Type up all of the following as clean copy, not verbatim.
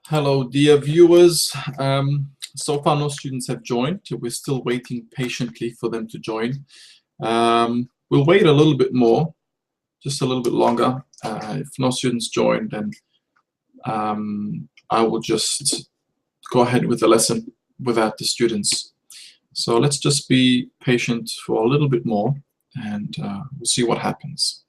Hello, dear viewers. So far, no students have joined. We're still waiting patiently for them to join. We'll wait a little bit more, just a little bit longer. If no students join, then I will just go ahead with the lesson without the students. So let's just be patient for a little bit more, and we'll see what happens.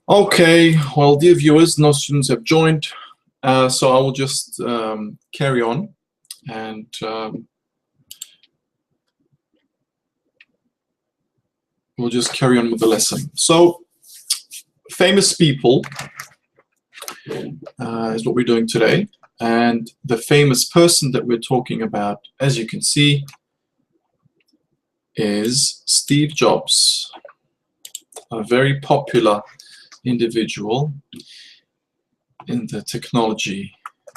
Okay, well, dear viewers, no students have joined, so I will just carry on and we'll just carry on with the lesson. So, famous people is what we're doing today, and the famous person that we're talking about, as you can see, is Steve Jobs, a very popular individual in the technology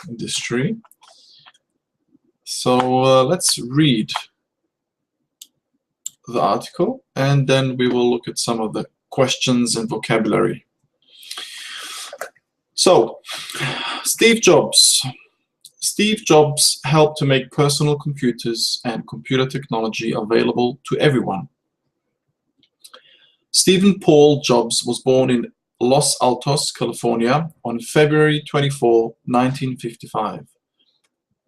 industry. So let's read the article and then we will look at some of the questions and vocabulary. So, Steve Jobs. Steve Jobs helped to make personal computers and computer technology available to everyone. Stephen Paul Jobs was born in Los Altos, California on February 24, 1955.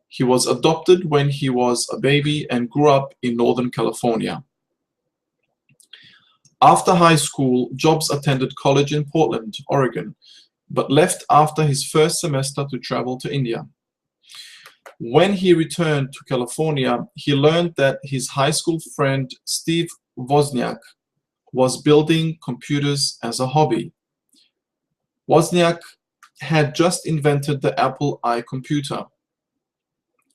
He was adopted when he was a baby and grew up in Northern California. After high school, Jobs attended college in Portland, Oregon, but left after his first semester to travel to India. When he returned to California, he learned that his high school friend Steve Wozniak was building computers as a hobby. Wozniak had just invented the Apple I computer.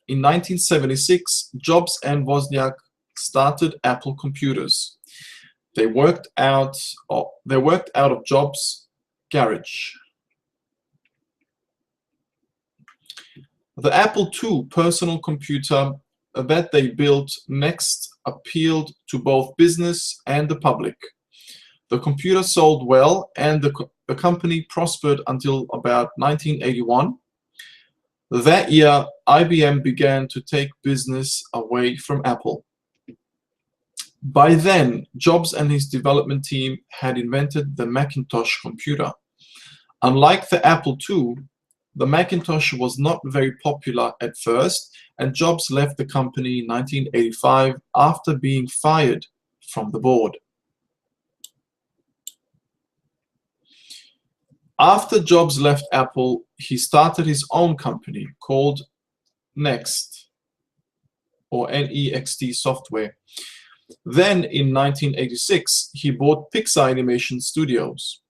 In 1976, Jobs and Wozniak started Apple Computers. They worked out of Jobs' garage. The Apple II personal computer that they built next appealed to both business and the public. The computer sold well and the company prospered until about 1981. That year, IBM began to take business away from Apple. By then, Jobs and his development team had invented the Macintosh computer. Unlike the Apple II, the Macintosh was not very popular at first, and Jobs left the company in 1985 after being fired from the board. After Jobs left Apple, he started his own company called Next, or NEXT Software. Then, in 1986, he bought Pixar Animation Studios.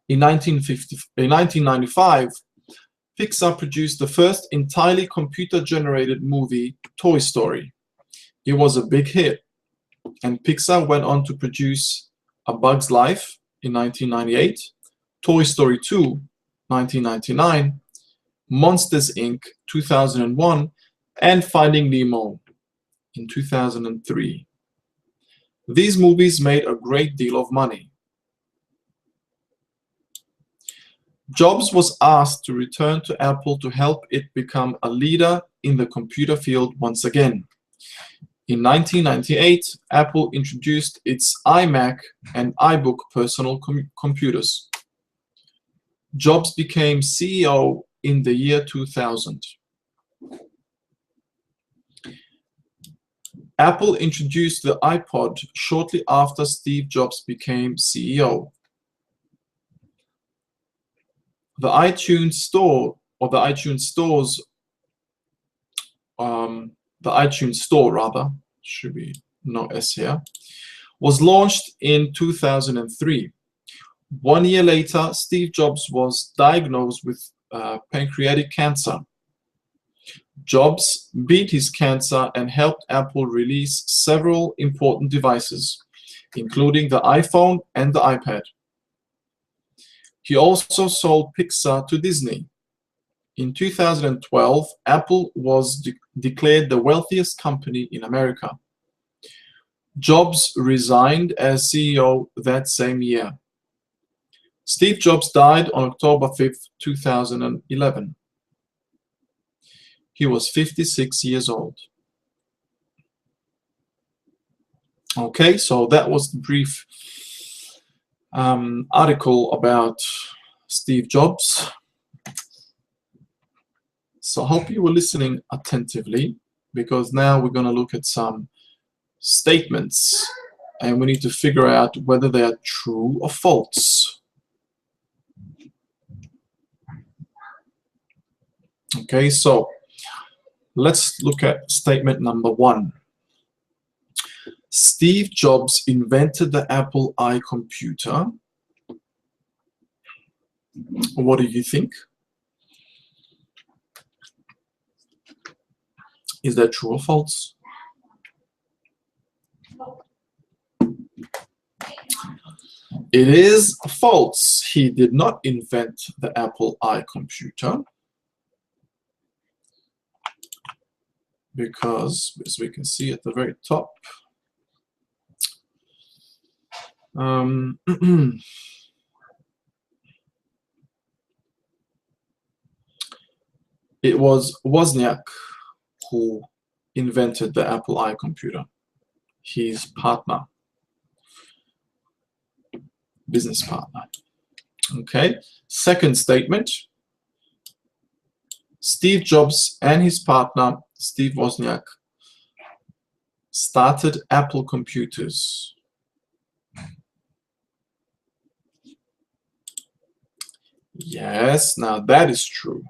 In 1995, Pixar produced the first entirely computer-generated movie, Toy Story. It was a big hit, and Pixar went on to produce A Bug's Life in 1998, Toy Story 2, 1999, Monsters, Inc., 2001, and Finding Nemo in 2003. These movies made a great deal of money. Jobs was asked to return to Apple to help it become a leader in the computer field once again. In 1998, Apple introduced its iMac and iBook personal computers. Jobs became CEO in the year 2000. Apple introduced the iPod shortly after Steve Jobs became CEO. The iTunes Store, or the iTunes Stores, the iTunes Store rather, should be no S here, was launched in 2003. 1 year later, Steve Jobs was diagnosed with pancreatic cancer. Jobs beat his cancer and helped Apple release several important devices, including the iPhone and the iPad. He also sold Pixar to Disney. In 2012, Apple was declared the wealthiest company in America. Jobs resigned as CEO that same year. Steve Jobs died on October 5th, 2011. He was 56 years old. Okay, so that was the brief article about Steve Jobs. So I hope you were listening attentively, because now we're going to look at some statements and we need to figure out whether they are true or false. Okay, so let's look at statement number 1. Steve Jobs invented the Apple I computer. What do you think? Is that true or false? It is false. He did not invent the Apple I computer, because, as we can see at the very top, it was Wozniak who invented the Apple I computer, his partner, business partner. Okay, second statement. Steve Jobs and his partner, Steve Wozniak, started Apple Computers. Yes, now that is true.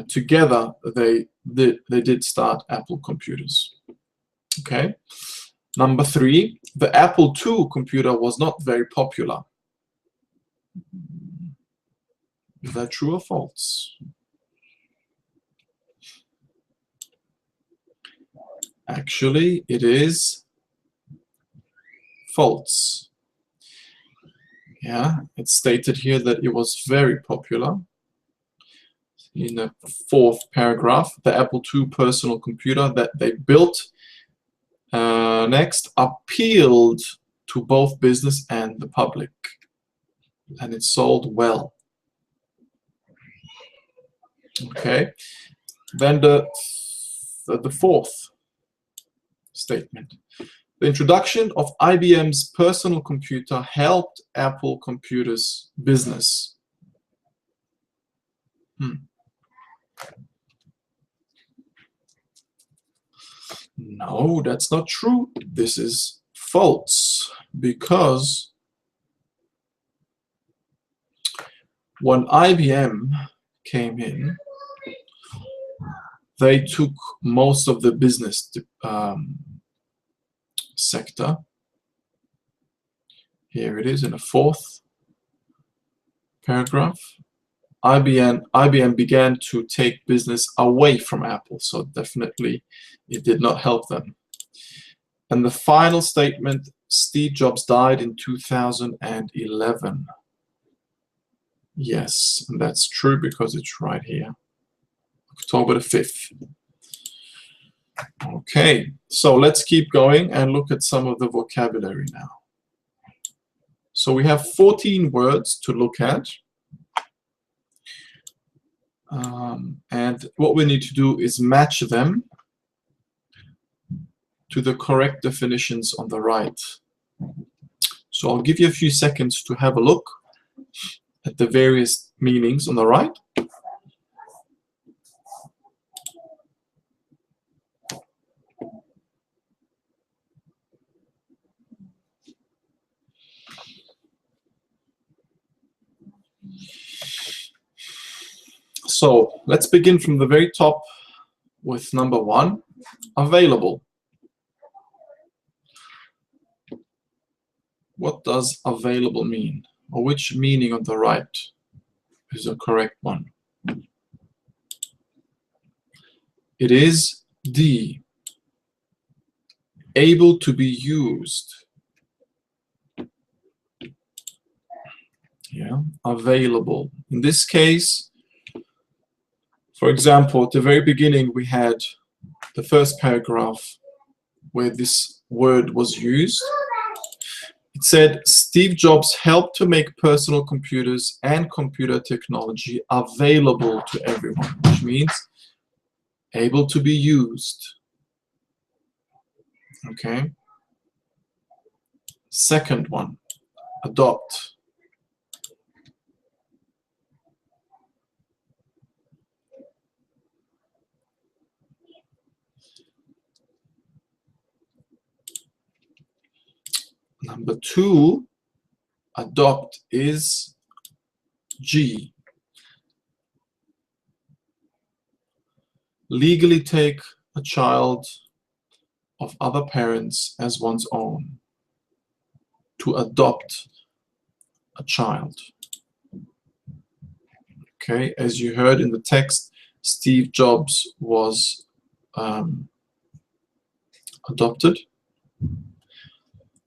Together, they did start Apple Computers. Okay. Number 3, the Apple II computer was not very popular. Is that true or false? Actually, it is false. Yeah, it's stated here that it was very popular. In the 4th paragraph, the Apple II personal computer that they built next appealed to both business and the public, and it sold well. Okay, then the 4th statement. The introduction of IBM's personal computer helped Apple Computers' business. No, that's not true. This is false, because when IBM came in, they took most of the business sector. Here it is in the 4th paragraph. IBM began to take business away from Apple, so definitely it did not help them. And the final statement, Steve Jobs died in 2011. Yes, and that's true because it's right here, October the 5th. Okay, so let's keep going and look at some of the vocabulary now. So we have 14 words to look at. And what we need to do is match them to the correct definitions on the right. So I'll give you a few seconds to have a look at the various meanings on the right. So let's begin from the very top with number 1, available. What does available mean? Or which meaning on the right is the correct one? It is D, able to be used. Yeah, available. In this case, for example, at the very beginning, we had the first paragraph where this word was used. It said, Steve Jobs helped to make personal computers and computer technology available to everyone, which means able to be used. Okay. Second one, adopt. The to adopt is G. Legally take a child of other parents as one's own. To adopt a child. Okay, as you heard in the text, Steve Jobs was adopted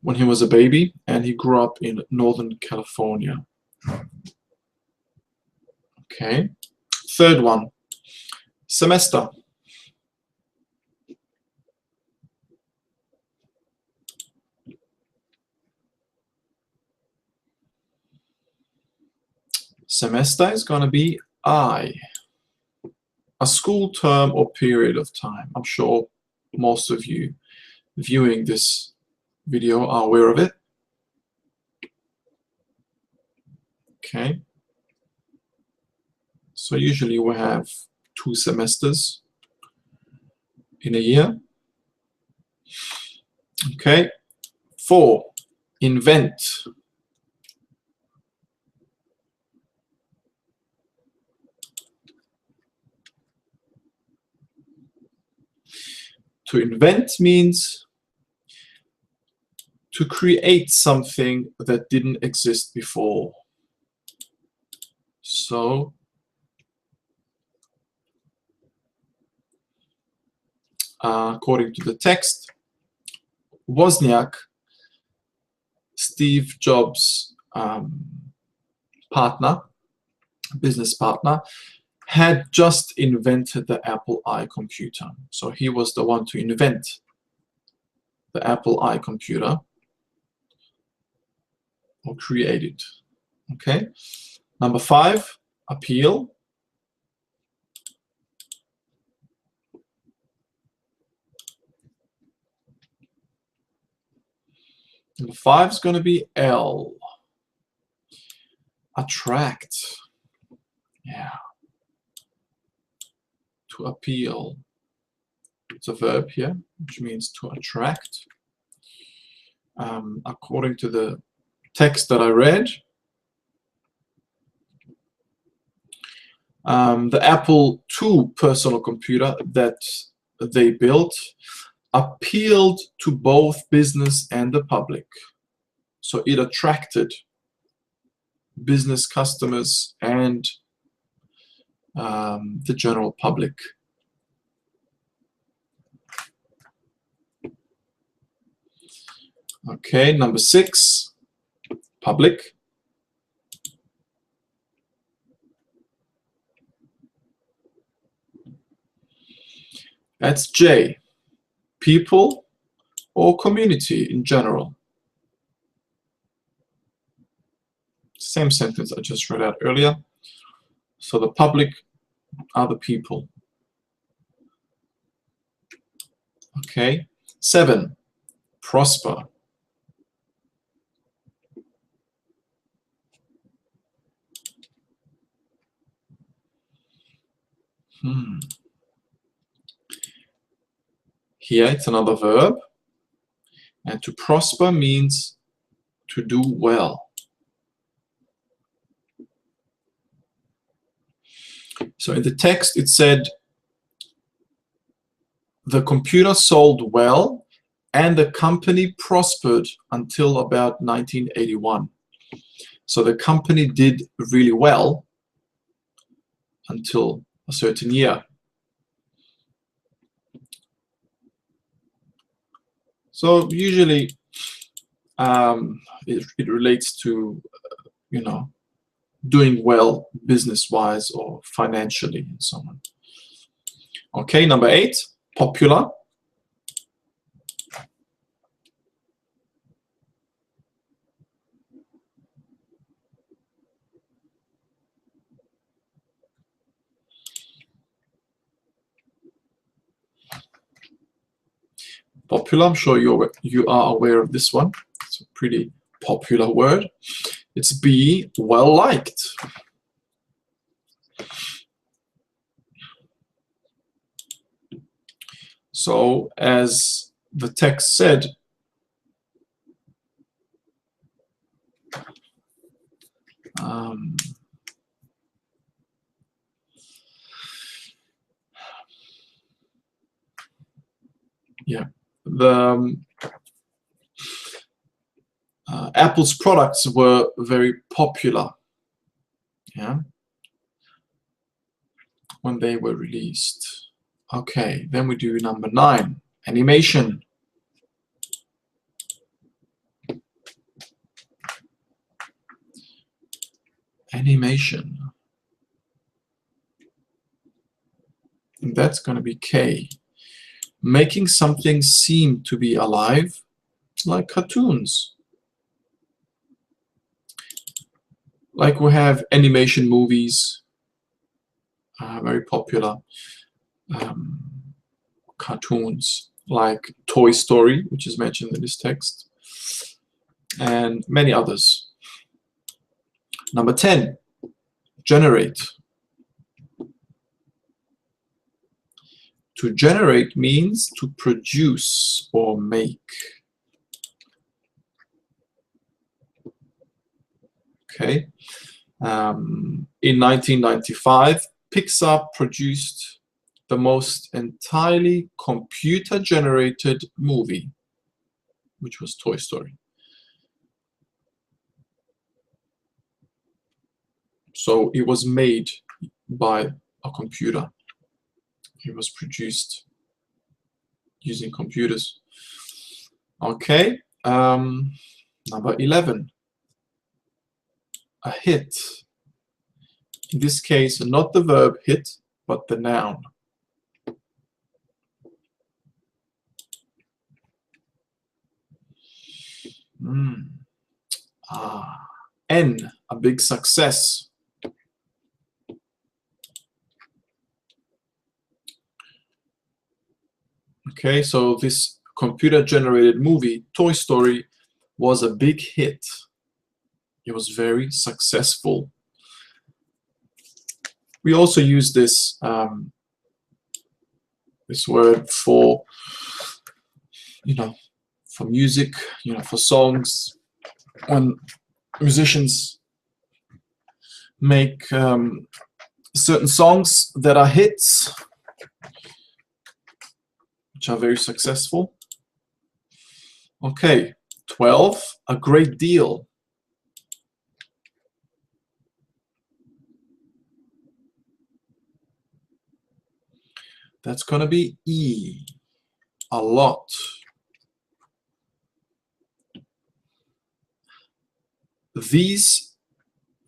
when he was a baby, and he grew up in Northern California. Okay, third one, semester. Semester is going to be I. A school term or period of time. I'm sure most of you viewing this video are aware of it. Okay. So usually we have 2 semesters in a year. Okay. 4, invent. To invent means to create something that didn't exist before. So according to the text, Wozniak, Steve Jobs' business partner, had just invented the Apple I computer. So he was the one to invent the Apple I computer, or create it. Okay. Number 5, appeal. Number 5 is going to be L. Attract. Yeah. To appeal. It's a verb here, which means to attract. According to the text that I read, the Apple II personal computer that they built appealed to both business and the public. So it attracted business customers and the general public. Okay, number 6, public. That's J, people or community in general. Same sentence I just read out earlier. So the public are the people. Okay, 7, prosper. Here it's another verb, and to prosper means to do well. So in the text it said the computer sold well and the company prospered until about 1981. So the company did really well until a certain year. So usually it relates to, doing well business-wise or financially and so on. Okay, number 8, popular. Popular, I'm sure you are aware of this one. It's a pretty popular word. It's B, well liked. So as the text said, yeah, the Apple's products were very popular, yeah, when they were released. Okay, then we do number 9, animation. Animation. And that's going to be K. Making something seem to be alive, like cartoons. Like we have animation movies, very popular. Cartoons like Toy Story, which is mentioned in this text, and many others. Number 10, generate. To generate means to produce or make. Okay. In 1995, Pixar produced the most entirely computer-generated movie, which was Toy Story. So it was made by a computer. It was produced using computers. Okay, number 11, a hit. In this case, not the verb hit, but the noun. N, a big success. Okay, so this computer-generated movie, Toy Story, was a big hit. It was very successful. We also use this this word for, for music, for songs. When musicians make certain songs that are hits, which are very successful. Okay, 12, a great deal. That's going to be E, a lot. These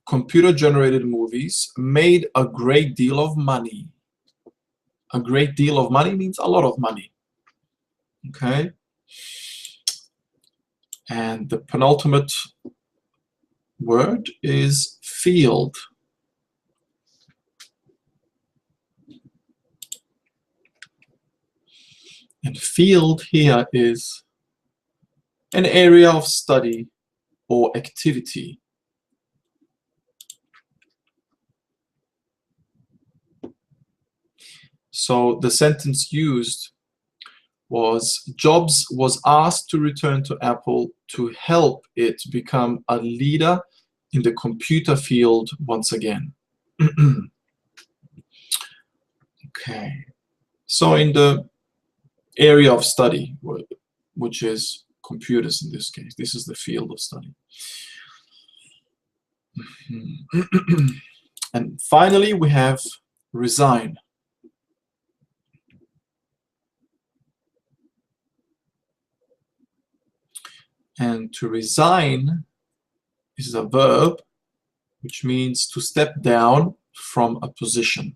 computer-generated movies made a great deal of money. A great deal of money means a lot of money. Okay? And the penultimate word is field. And field here is an area of study or activity. So the sentence used was, Jobs was asked to return to Apple to help it become a leader in the computer field once again. Okay. So in the area of study, which is computers in this case, this is the field of study. And finally, we have resign. And to resign is a verb, which means to step down from a position.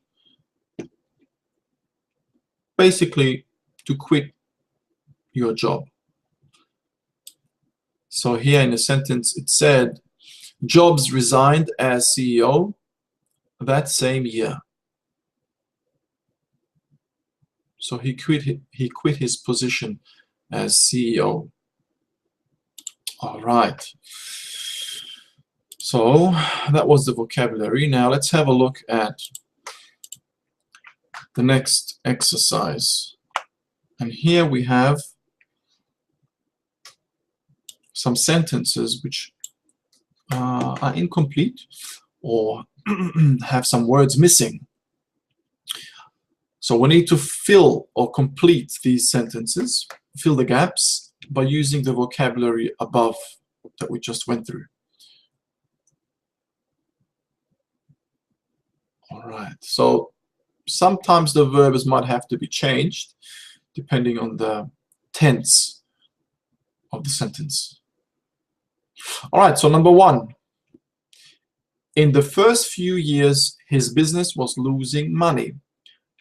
Basically, to quit your job. So here in the sentence, it said, Jobs resigned as CEO that same year. So he quit his position as CEO. All right. So that was the vocabulary. Now let's have a look at the next exercise. And here we have some sentences which are incomplete or have some words missing. So we need to fill or complete these sentences, fill the gaps by using the vocabulary above that we just went through. All right, so sometimes the verbs might have to be changed depending on the tense of the sentence. All right, so number one. In the first few years, his business was losing money,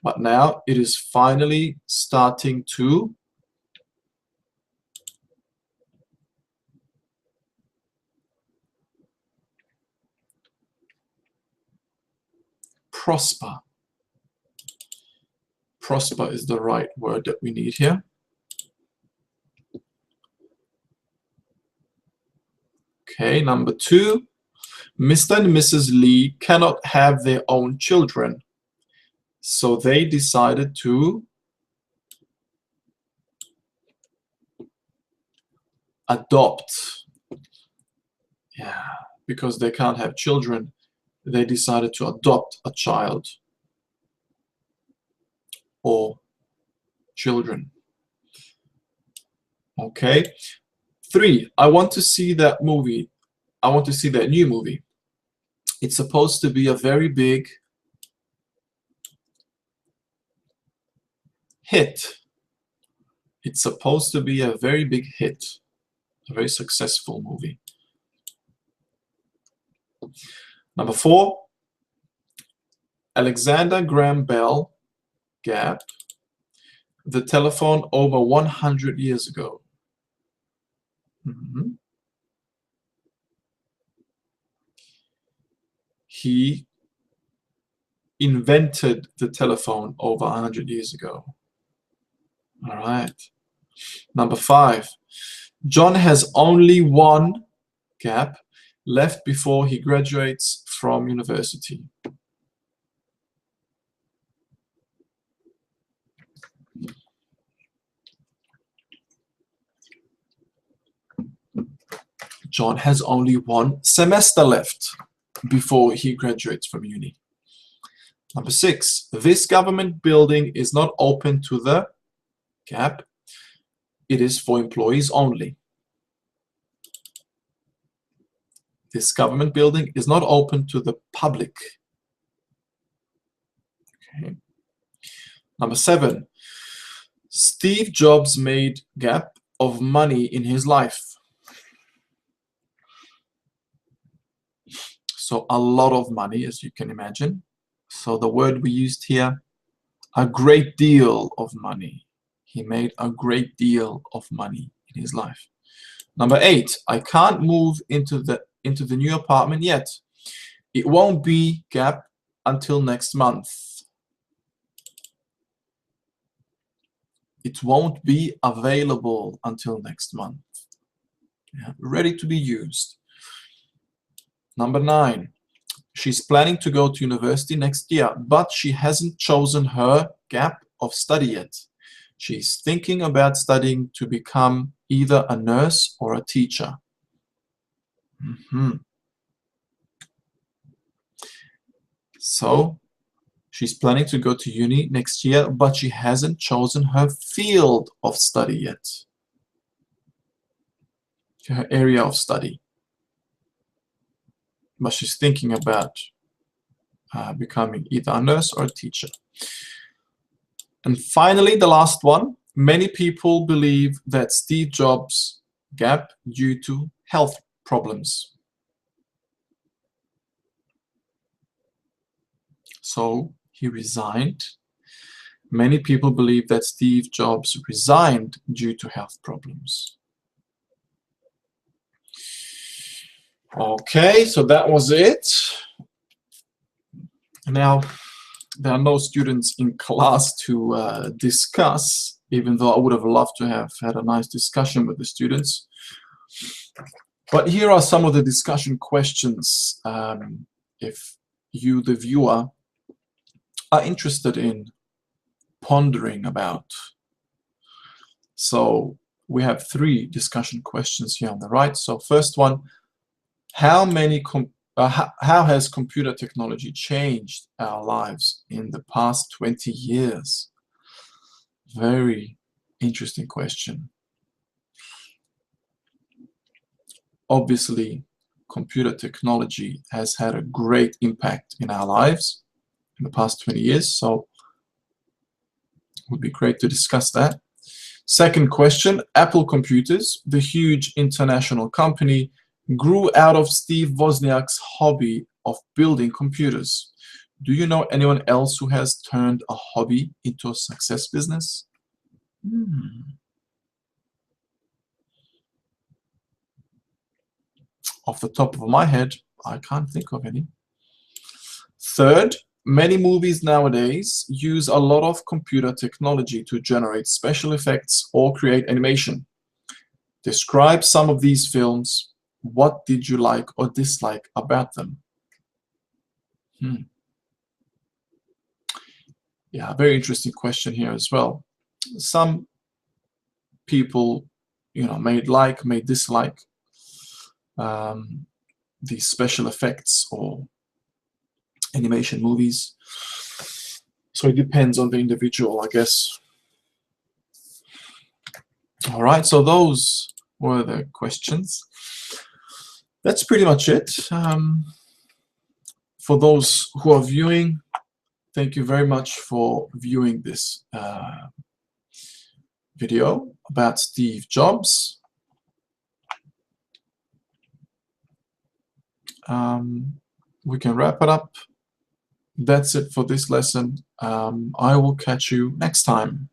but now it is finally starting to prosper. Prosper is the right word that we need here. Okay, number two. Mr. and Mrs. Lee cannot have their own children, so they decided to adopt. Yeah, because they can't have children, they decided to adopt a child or children. Okay. Three, I want to see that movie. I want to see that new movie. It's supposed to be a very big hit. It's supposed to be a very big hit, a very successful movie. Number four, Alexander Graham Bell, Gap, the telephone over 100 years ago. He invented the telephone over 100 years ago. All right. Number five, John has only one gap left before he graduates from university. John has only one semester left before he graduates from uni. Number six, this government building is not open to the gap. It is for employees only. This government building is not open to the public. Okay. Number seven, Steve Jobs made gap of money in his life. So a lot of money, as you can imagine. So the word we used here, a great deal of money. He made a great deal of money in his life. Number eight, I can't move into the new apartment yet. It won't be gap until next month. It won't be available until next month. Yeah, ready to be used. Number nine, she's planning to go to university next year, but she hasn't chosen her gap of study yet. She's thinking about studying to become either a nurse or a teacher. So she's planning to go to uni next year, but she hasn't chosen her field of study yet, her area of study. But she's thinking about becoming either a nurse or a teacher. And finally, the last one, many people believe that Steve Jobs gap due to health problems. So he resigned. Many people believe that Steve Jobs resigned due to health problems. Okay, so that was it. Now, there are no students in class to discuss, even though I would have loved to have had a nice discussion with the students. But here are some of the discussion questions if you, the viewer, are interested in pondering about. So we have three discussion questions here on the right. So first one, how many How has computer technology changed our lives in the past 20 years? Very interesting question. Obviously, computer technology has had a great impact in our lives in the past 20 years, so it would be great to discuss that. Second question, Apple Computers, the huge international company, grew out of Steve Wozniak's hobby of building computers. Do you know anyone else who has turned a hobby into a success business? Off the top of my head, I can't think of any. Third, many movies nowadays use a lot of computer technology to generate special effects or create animation. Describe some of these films. What did you like or dislike about them? Yeah, very interesting question here as well. Some people, may like, may dislike these special effects or animation movies. So it depends on the individual, I guess. All right, so those were the questions. That's pretty much it. For those who are viewing, thank you very much for viewing this video about Steve Jobs. We can wrap it up. That's it for this lesson. I will catch you next time.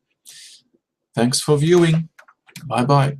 Thanks for viewing. Bye-bye.